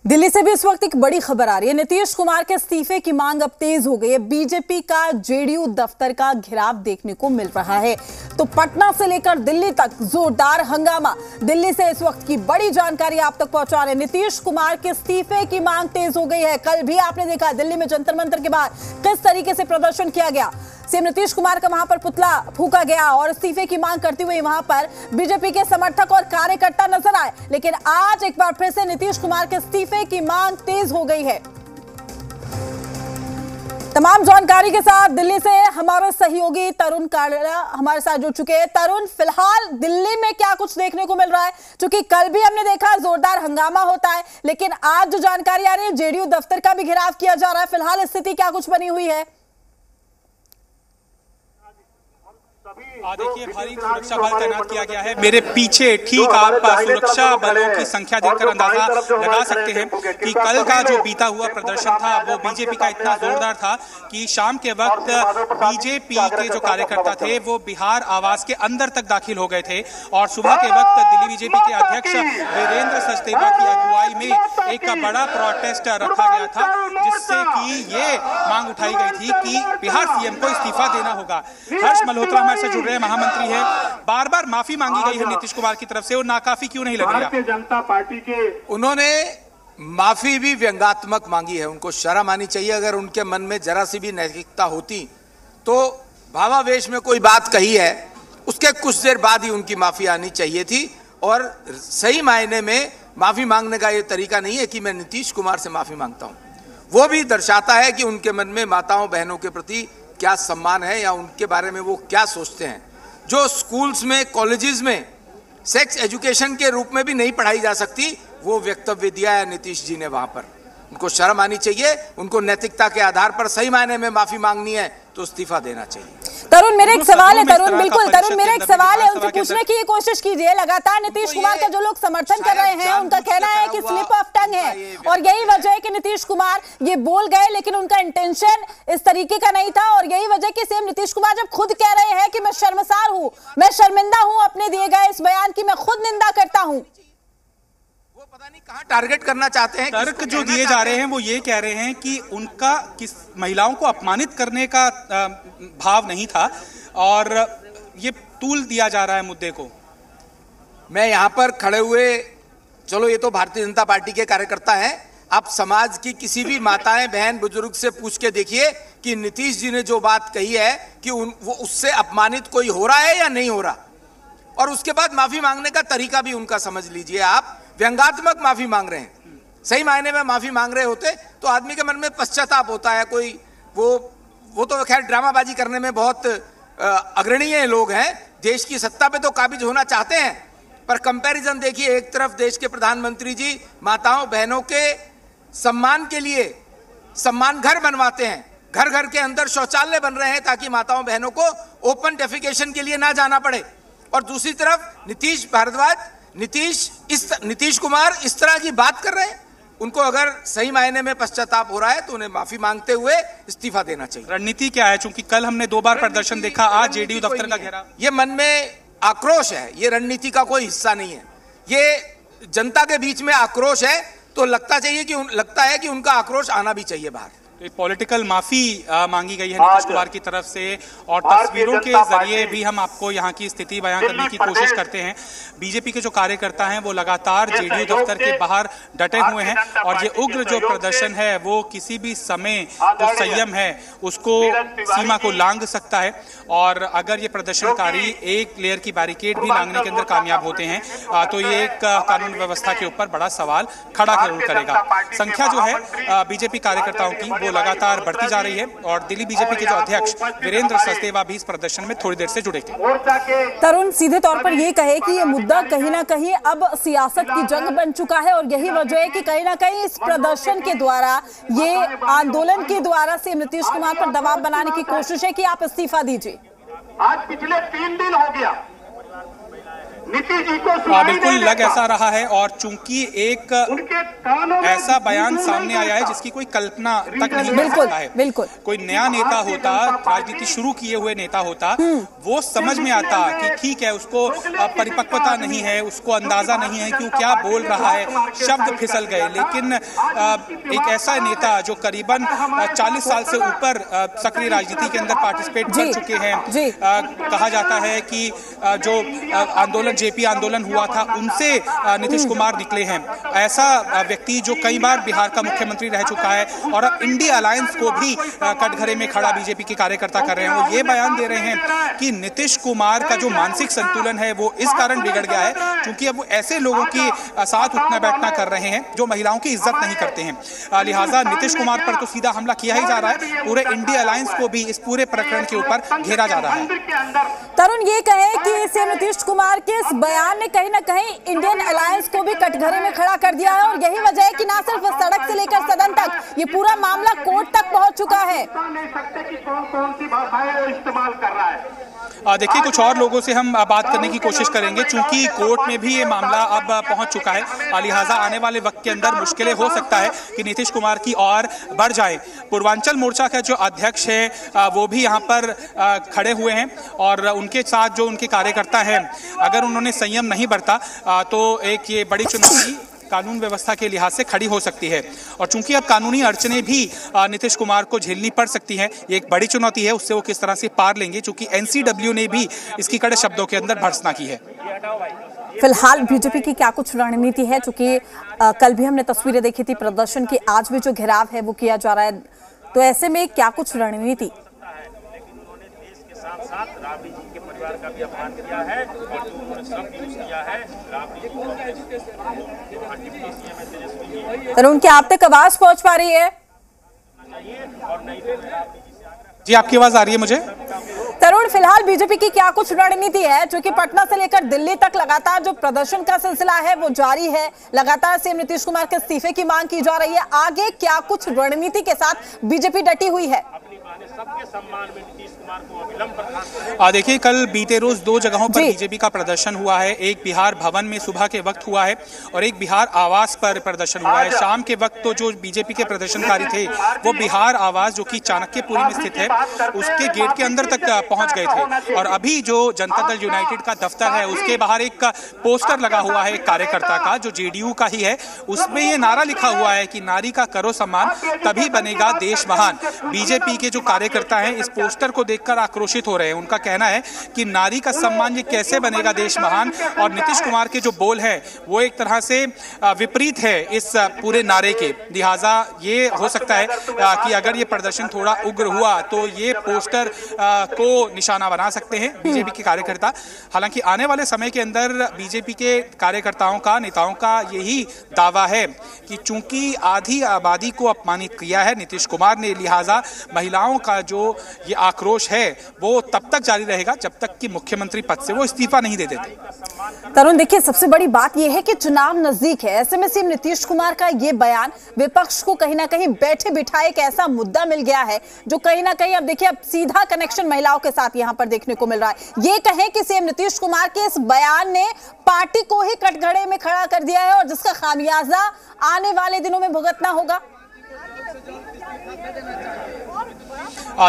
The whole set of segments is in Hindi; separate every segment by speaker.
Speaker 1: दिल्ली से भी इस वक्त एक बड़ी खबर आ रही है। नीतीश कुमार के इस्तीफे की मांग अब तेज हो गई है। बीजेपी का जेडीयू दफ्तर का घेराव देखने को मिल रहा है। तो पटना से लेकर दिल्ली तक जोरदार हंगामा। दिल्ली से इस वक्त की बड़ी जानकारी आप तक पहुंचा रहे हैं। नीतीश कुमार के इस्तीफे की मांग तेज हो गई है। कल भी आपने देखा दिल्ली में जंतर मंतर के बाद किस तरीके से प्रदर्शन किया गया। सीएम नीतीश कुमार का वहां पर पुतला फूंका गया और इस्तीफे की मांग करते हुए वहां पर बीजेपी के समर्थक और कार्यकर्ता नजर आए। लेकिन आज एक बार फिर से नीतीश कुमार के इस्तीफे की मांग तेज हो गई है। तमाम जानकारी के साथ दिल्ली से हमारे सहयोगी तरुण काड़ा हमारे साथ जुड़ चुके हैं। तरुण, फिलहाल दिल्ली में क्या कुछ देखने को मिल रहा है? क्योंकि कल भी हमने देखा जोरदार हंगामा होता है, लेकिन आज जो जानकारी आ रही है जेडीयू दफ्तर का भी घेराव किया जा रहा है। फिलहाल स्थिति क्या कुछ बनी हुई है?
Speaker 2: देखिए, भारी सुरक्षा बल तैनात किया गया है। मेरे पीछे ठीक आप सुरक्षा बलों की संख्या देखकर अंदाजा लगा सकते हैं कि कल का जो बीता हुआ प्रदर्शन था वो बीजेपी का इतना जोरदार था कि शाम के वक्त बीजेपी के जो कार्यकर्ता थे वो बिहार आवास के अंदर तक दाखिल हो गए थे और सुबह के वक्त दिल्ली बीजेपी के अध्यक्ष वीरेंद्र सचदेवा की अगुवाई में एक बड़ा प्रोटेस्ट रखा गया था, जिससे कि ये मांग उठाई गई थी कि बिहार सीएम को इस्तीफा देना होगा। हर्ष मल्होत्रा हमारे से जुड़ रहे महामंत्री है। बार बार माफी मांगी गई है नीतीश कुमार की तरफ से, और नाकाफी क्यों नहीं लग रही?
Speaker 3: भारतीय जनता पार्टी के
Speaker 4: उन्होंने माफी भी व्यंग्यात्मक मांगी है। उनको शर्म आनी चाहिए। अगर उनके मन में जरा सी भी नैतिकता होती तो भावावेश में कोई बात कही है उसके कुछ देर बाद ही उनकी माफी आनी चाहिए थी। और सही मायने में माफी मांगने का ये तरीका नहीं है कि मैं नीतीश कुमार से माफी मांगता हूं। वो भी दर्शाता है कि उनके मन में माताओं बहनों के प्रति क्या सम्मान है या उनके बारे में वो क्या सोचते हैं। जो स्कूल्स में कॉलेजेस में सेक्स एजुकेशन के रूप में भी नहीं पढ़ाई जा सकती, वो वक्तव्य दिया है नीतीश जी ने वहां पर। उनको शर्म आनी चाहिए। उनको नैतिकता के आधार पर सही मायने में माफी मांगनी है तो इस्तीफा देना चाहिए।
Speaker 1: तरुण, मेरा एक सवाल है। तरुण, बिल्कुल तरुण, मेरा एक सवाल है, उनसे पूछने की कोशिश कीजिए। लगातार नीतीश कुमार का जो लोग समर्थन कर रहे हैं उनका कहना है कि स्लिप ऑफ टंग है और यही वजह है कि नीतीश कुमार ये बोल गए, लेकिन उनका इंटेंशन इस तरीके का नहीं था। और यही वजह कि सीएम नीतीश कुमार जब खुद कह रहे हैं कि मैं शर्मसार हूं, मैं शर्मिंदा हूं अपने दिए गए इस बयान की, मैं खुद निंदा करता हूं।
Speaker 4: वो पता नहीं कहां टारगेट करना चाहते हैं।
Speaker 2: तर्क जो दिए जा रहे हैं वो ये कह रहे हैं कि उनका किस महिलाओं को अपमानित करने का भाव नहीं था और ये तूल दिया जा रहा है मुद्दे को।
Speaker 4: मैं यहां पर खड़े हुए, चलो ये तो भारतीय जनता पार्टी के कार्यकर्ता हैं, आप समाज की किसी भी माताएं बहन बुजुर्ग से पूछ के देखिए कि नीतीश जी ने जो बात कही है कि वो उससे अपमानित कोई हो रहा है या नहीं हो रहा। और उसके बाद माफी मांगने का तरीका भी उनका समझ लीजिए। आप व्यंग्यात्मक माफी मांग रहे हैं। सही मायने में माफी मांग रहे होते तो आदमी के मन में पश्चाताप होता है। कोई वो तो खैर ड्रामाबाजी करने में बहुत अग्रणीय लोग हैं, देश की सत्ता पे तो काबिज होना चाहते हैं। पर कंपैरिजन देखिए, एक तरफ देश के प्रधानमंत्री जी माताओं बहनों के सम्मान के लिए सम्मान घर बनवाते हैं, घर घर के अंदर शौचालय बन रहे हैं ताकि माताओं बहनों को ओपन डेफिकेशन के लिए ना जाना पड़े। और दूसरी तरफ नीतीश कुमार इस तरह की बात कर रहे हैं। उनको अगर सही मायने में पश्चाताप हो रहा है तो उन्हें माफी मांगते हुए इस्तीफा देना चाहिए।
Speaker 2: रणनीति क्या है? क्योंकि कल हमने 2 बार प्रदर्शन देखा, आज जेडीयू दफ्तर का घेराव।
Speaker 4: ये मन में आक्रोश है, ये रणनीति का कोई हिस्सा नहीं है। ये जनता के बीच में आक्रोश है तो लगता है कि उनका आक्रोश आना भी चाहिए बाहर।
Speaker 2: पॉलिटिकल माफी मांगी गई है नीतीश कुमार की तरफ से और तस्वीरों के जरिए भी हम आपको यहाँ की स्थिति बयां करने की कोशिश करते हैं। बीजेपी के जो कार्यकर्ता हैं वो लगातार जेडीयू दफ्तर के बाहर डटे हुए हैं और ये उग्र जो प्रदर्शन है वो किसी भी समय जो संयम है उसको सीमा को लांघ सकता है। और अगर ये प्रदर्शनकारी एक लेयर की बैरिकेड भी लांघने के अंदर कामयाब होते हैं तो ये एक कानून व्यवस्था के ऊपर बड़ा सवाल खड़ा जरूर करेगा। संख्या जो है बीजेपी कार्यकर्ताओं की लगातार बढ़ती जा रही है और दिल्ली बीजेपी के जो अध्यक्ष वीरेंद्र सचदेवा भी इस प्रदर्शन में थोड़ी देर से जुड़ेंगे।
Speaker 1: तरुण, सीधे तौर पर यह कहे कि ये मुद्दा कहीं ना कहीं अब सियासत की जंग बन चुका है और यही वजह है कि कहीं ना कहीं इस प्रदर्शन के द्वारा, ये आंदोलन के द्वारा सीएम नीतीश कुमार पर दबाव बनाने की कोशिश है कि आप इस्तीफा दीजिए।
Speaker 3: आज पिछले 3 दिन हो गया नीतीश जी को
Speaker 2: बिल्कुल लग ऐसा रहा है, और चूंकि एक ऐसा बयान सामने आया है जिसकी कोई कल्पना तक नहीं कर सकता है।
Speaker 1: बिल्कुल
Speaker 2: कोई नया नेता होता, राजनीति शुरू किए हुए नेता होता, वो समझ में आता कि ठीक है, उसको परिपक्वता नहीं है, उसको अंदाजा नहीं है कि वो क्या बोल रहा है, शब्द फिसल गए। लेकिन एक ऐसा नेता जो करीबन 40 साल से ऊपर सक्रिय राजनीति के अंदर पार्टिसिपेट कर चुके हैं, कहा जाता है कि जो आंदोलन जेपी आंदोलन हुआ था उनसे नीतीश कुमार निकले हैं। ऐसा व्यक्ति जो कई बार बिहार का मुख्यमंत्री रह चुका है और अब इंडिया अलायंस को भी कटघरे में खड़ा बीजेपी के कार्यकर्ता कर रहे हैं, वो ये बयान दे रहे हैं कि नीतीश कुमार का जो मानसिक संतुलन है वो इस कारण बिगड़ गया है क्योंकि अब वो ऐसे लोगों के साथ उठना बैठना कर रहे हैं जो महिलाओं की इज्जत नहीं करते हैं। लिहाजा नीतीश कुमार पर तो सीधा हमला किया ही जा रहा है, पूरे इंडिया अलायंस को भी इस पूरे प्रकरण के ऊपर घेरा जा रहा है।
Speaker 1: तरुण, ये कहे कि सीएम नीतीश कुमार के इस बयान ने कहीं ना कहीं इंडियन अलायंस को भी कटघरे में खड़ा कर दिया है, और यही वजह है कि ना सिर्फ सड़क से लेकर सदन तक ये पूरा मामला कोर्ट तक पहुंच चुका है।
Speaker 3: नहीं सकते कि कौन सी भाषाएं इस्तेमाल कर रहा है।
Speaker 2: देखिए, कुछ और लोगों से हम बात करने की कोशिश करेंगे, चूंकि कोर्ट में भी ये मामला अब पहुंच चुका है। लिहाजा आने वाले वक्त के अंदर मुश्किलें हो सकता है कि नीतीश कुमार की और बढ़ जाए। पूर्वांचल मोर्चा का जो अध्यक्ष है वो भी यहाँ पर खड़े हुए हैं, और उनके साथ जो उनके कार्यकर्ता हैं, अगर उन्होंने संयम नहीं बरता तो एक ये बड़ी चुनौती कानून व्यवस्था के लिहाज से खड़ी हो सकती है। और चूंकि अब कानूनी अड़चने भी नीतीश कुमार को झेलनी पड़ सकती हैं, ये एक बड़ी चुनौती है, उससे वो किस तरह से पार लेंगे, चूंकि एनसीडब्ल्यू ने भी इसकी कड़े शब्दों के अंदर भर्त्सना की है।
Speaker 1: फिलहाल बीजेपी की क्या कुछ रणनीति है, चूंकि कल भी हमने तस्वीरें देखी थी प्रदर्शन की, आज भी जो घेराव है वो किया जा रहा है, तो ऐसे में क्या कुछ रणनीति?
Speaker 5: साथ राबड़ी जी के परिवार का भी अपमान किया है और जो उन्होंने शब्द यूज किया है राबड़ी जी को।
Speaker 1: तरुण, क्या आप तक आवाज पहुंच पा रही है?
Speaker 2: जी, आपकी आवाज आ रही है मुझे।
Speaker 1: तरुण, फिलहाल बीजेपी की क्या कुछ रणनीति है, जो कि पटना से लेकर दिल्ली तक लगातार जो प्रदर्शन का सिलसिला है वो जारी है, लगातार सीएम नीतीश कुमार के इस्तीफे की मांग की जा रही है, आगे क्या कुछ रणनीति के साथ बीजेपी डटी हुई है?
Speaker 5: सबके सम्मान में नीतीश कुमार को अविलंब
Speaker 2: देखिए, कल बीते रोज 2 जगहों पर बीजेपी का प्रदर्शन हुआ है। एक बिहार भवन में सुबह के वक्त हुआ है और एक बिहार आवास पर प्रदर्शन हुआ है। शाम के वक्त तो जो बीजेपी के प्रदर्शनकारी थे वो बिहार आवास, जो कि चाणक्यपुरी में स्थित है, उसके गेट के अंदर तक पहुंच गए थे। और अभी जो जनता दल यूनाइटेड का दफ्तर है उसके बाहर एक पोस्टर लगा हुआ है एक कार्यकर्ता का, जो जेडीयू का ही है। उसमें ये नारा लिखा हुआ है कि नारी का करो सम्मान, तभी बनेगा देश महान। बीजेपी के जो कार्यकर्ता हैं इस पोस्टर को देखकर आक्रोशित हो रहे हैं। उनका कहना है कि नारी का सम्मान ये कैसे बनेगा देश महान, और नीतीश कुमार के जो बोल है वो एक तरह से विपरीत है इस पूरे नारे के। लिहाजा ये हो सकता है कि अगर ये प्रदर्शन थोड़ा उग्र हुआ तो ये पोस्टर को निशाना बना सकते हैं बीजेपी के कार्यकर्ता। हालांकि आने वाले समय के अंदर बीजेपी के कार्यकर्ताओं का, नेताओं का यही दावा है कि चूंकि आधी आबादी को अपमानित किया है नीतीश कुमार ने, लिहाजा महिलाओं का जो ये आक्रोश है वो तब तक जारी रहेगा जब तक कि मुख्यमंत्री पद से वो इस्तीफा नहीं दे देते।
Speaker 1: तरुण, देखिए, सबसे बड़ी बात यह है कि चुनाव नजदीक है, ऐसे में सीएम नीतीश कुमार का ये बयान विपक्ष को कहीं ना कहीं बैठे बिठाए एक ऐसा मुद्दा मिल गया है जो कहीं ना कहीं अब देखिए अब सीधा कनेक्शन महिलाओं के साथ यहां पर देखने को मिल रहा है। ये कहें कि सीएम नीतीश कुमार के इस बयान ने पार्टी को ही कटघरे में खड़ा कर दिया है और जिसका खामियाजा आने वाले दिनों में भुगतना होगा।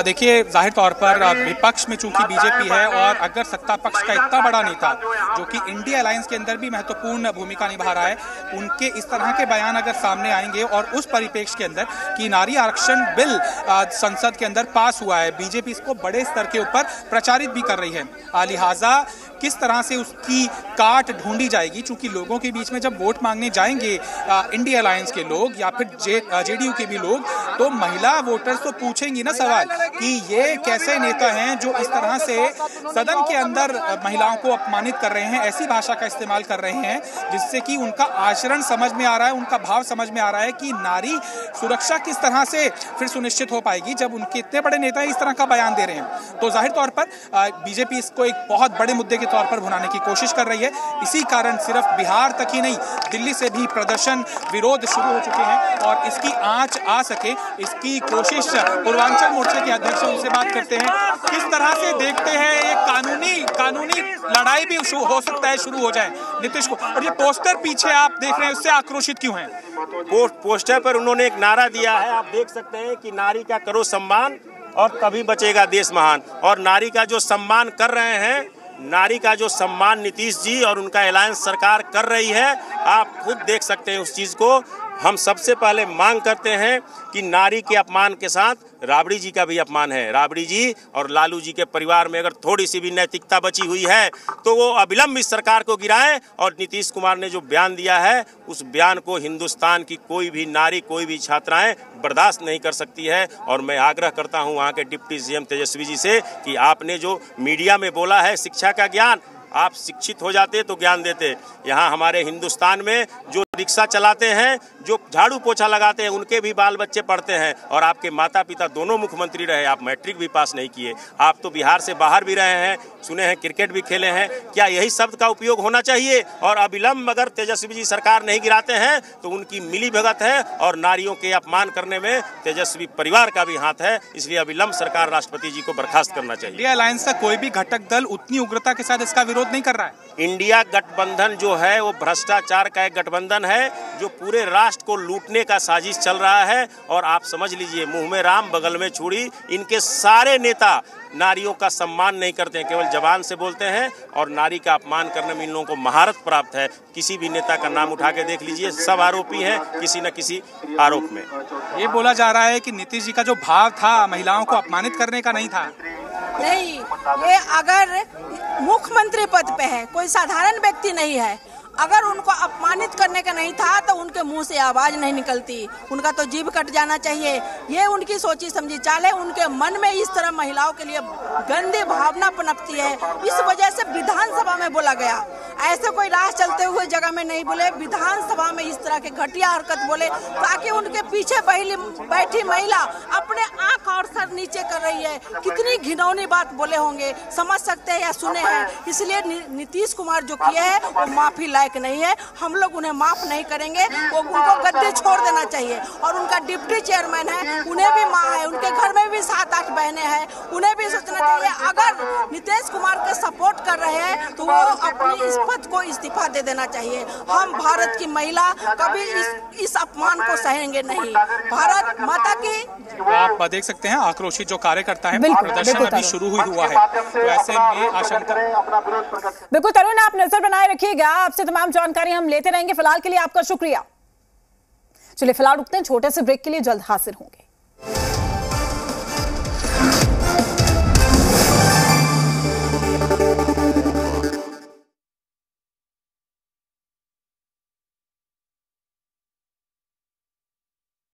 Speaker 2: देखिए, जाहिर तौर पर विपक्ष में चूंकि बीजेपी है और अगर सत्ता पक्ष का इतना बड़ा नेता जो कि इंडिया अलायंस के अंदर भी महत्वपूर्ण भूमिका निभा रहा है, उनके इस तरह के बयान अगर सामने आएंगे और उस परिप्रेक्ष्य के अंदर कि नारी आरक्षण बिल संसद के अंदर पास हुआ है, बीजेपी इसको बड़े स्तर के ऊपर प्रचारित भी कर रही है। लिहाजा किस तरह से उसकी काट ढूंढी जाएगी, चूंकि लोगों के बीच में जब वोट मांगने जाएंगे इंडिया अलायंस के लोग या फिर जेडीयू के भी लोग, तो महिला वोटर्स तो पूछेंगी ना सवाल कि ये कैसे नेता हैं जो इस तरह से सदन के अंदर महिलाओं को अपमानित कर रहे हैं, ऐसी भाषा का इस्तेमाल कर रहे हैं जिससे कि उनका आचरण समझ में आ रहा है, उनका भाव समझ में आ रहा है कि नारी सुरक्षा किस तरह से फिर सुनिश्चित हो पाएगी जब उनके इतने बड़े नेता इस तरह का बयान दे रहे हैं। तो जाहिर तौर पर बीजेपी इसको एक बहुत बड़े मुद्दे के तौर पर भुनाने की कोशिश कर रही है। इसी कारण सिर्फ बिहार तक ही नहीं, दिल्ली से भी प्रदर्शन विरोध शुरू हो चुके हैं और इसकी आंच आ सके इसकी कोशिश पूर्वांचल मोर्चे के अध्यक्ष, उनसे बात करते हैं। किस तरह से देखते हैं एक कानूनी लड़ाई भी हो सकता है शुरू हो जाए नीतीश को, और ये पोस्टर पीछे आप देख रहे हैं उससे आक्रोशित क्यों हैं?
Speaker 5: पोस्टर पर उन्होंने एक नारा दिया है, आप देख सकते हैं कि नारी का करो सम्मान और तभी बचेगा देश महान। और नारी का जो सम्मान कर रहे हैं, नारी का जो सम्मान नीतीश जी और उनका अलायंस सरकार कर रही है, आप खुद देख सकते हैं उस चीज को। हम सबसे पहले मांग करते हैं कि नारी के अपमान के साथ राबड़ी जी का भी अपमान है। राबड़ी जी और लालू जी के परिवार में अगर थोड़ी सी भी नैतिकता बची हुई है तो वो अविलंब इस सरकार को गिराएं। और नीतीश कुमार ने जो बयान दिया है उस बयान को हिंदुस्तान की कोई भी नारी, कोई भी छात्राएं बर्दाश्त नहीं कर सकती है। और मैं आग्रह करता हूं वहां के डिप्टी सीएम तेजस्वी जी से कि आपने जो मीडिया में बोला है शिक्षा का ज्ञान, आप शिक्षित हो जाते तो ज्ञान देते। यहाँ हमारे हिंदुस्तान में जो रिक्शा चलाते हैं, जो झाड़ू पोछा लगाते हैं, उनके भी बाल बच्चे पढ़ते हैं। और आपके माता पिता दोनों मुख्यमंत्री रहे, आप मैट्रिक भी पास नहीं किए। आप तो बिहार से बाहर भी रहे हैं, सुने हैं क्रिकेट भी खेले हैं। क्या यही शब्द का उपयोग होना चाहिए? और अविलंब अगर तेजस्वी जी सरकार नहीं गिराते हैं तो उनकी मिली भगत है और नारियों के अपमान करने में तेजस्वी परिवार का भी हाथ है। इसलिए अविलंब सरकार राष्ट्रपति जी को बर्खास्त करना चाहिए।
Speaker 2: इंडिया अलायंस का कोई भी घटक दल उतनी उग्रता के साथ इसका विरोध नहीं कर रहा है।
Speaker 5: इंडिया गठबंधन जो है वो भ्रष्टाचार का एक गठबंधन है जो पूरे राष्ट्र को लूटने का साजिश चल रहा है। और आप समझ लीजिए, मुंह में राम बगल में छुरी, इनके सारे नेता नारियों का सम्मान नहीं करते हैं, केवल जबान से बोलते हैं। और नारी का अपमान करने में इन लोगों को महारत प्राप्त है। किसी भी नेता का नाम उठा के देख लीजिए, सब आरोपी हैं किसी न किसी आरोप में।
Speaker 2: ये बोला जा रहा है कि नीतीश जी का जो भाव था महिलाओं को अपमानित करने का नहीं था।
Speaker 6: नहीं, ये अगर मुख्यमंत्री पद पे है, कोई साधारण व्यक्ति नहीं है, अगर उनको अपमानित करने का नहीं था तो उनके मुंह से आवाज नहीं निकलती, उनका तो जीभ कट जाना चाहिए। ये उनकी सोची समझी चाल है। उनके मन में इस तरह महिलाओं के लिए गंदी भावना पनपती है, इस वजह से विधानसभा में बोला गया। ऐसे कोई राह चलते हुए जगह में नहीं बोले, विधानसभा में इस तरह के घटिया हरकत बोले ताकि उनके पीछे बैठी महिला अपने आंख और सर नीचे कर रही है। कितनी घिनौनी बात बोले होंगे, समझ सकते हैं या सुने हैं। इसलिए नीतीश कुमार जो किए हैं वो माफी लायक नहीं है। हम लोग उन्हें माफ नहीं करेंगे, वो उनको गद्दी छोड़ देना चाहिए। और उनका डिप्टी चेयरमैन है, उन्हें भी माँ है, उनके घर में भी 7-8 बहनें हैं, उन्हें भी सोचना चाहिए। अगर नीतीश कुमार के सपोर्ट कर रहे हैं तो वो अपनी इस पद को इस्तीफा दे देना चाहिए। हम भारत की महिला कभी इस अपमान को सहेंगे नहीं। भारत माता की।
Speaker 2: आप देख सकते हैं आक्रोशित जो कार्यकर्ता है, प्रदर्शन अभी शुरू हुआ है, तो ऐसे में आशंका।
Speaker 1: बिल्कुल तरुण, आप नजर बनाए रखिएगा, आपसे तमाम जानकारी हम लेते रहेंगे। फिलहाल के लिए आपका शुक्रिया। चलिए फिलहाल रुकते हैं, छोटे से ब्रेक के लिए जल्द हाजिर होंगे।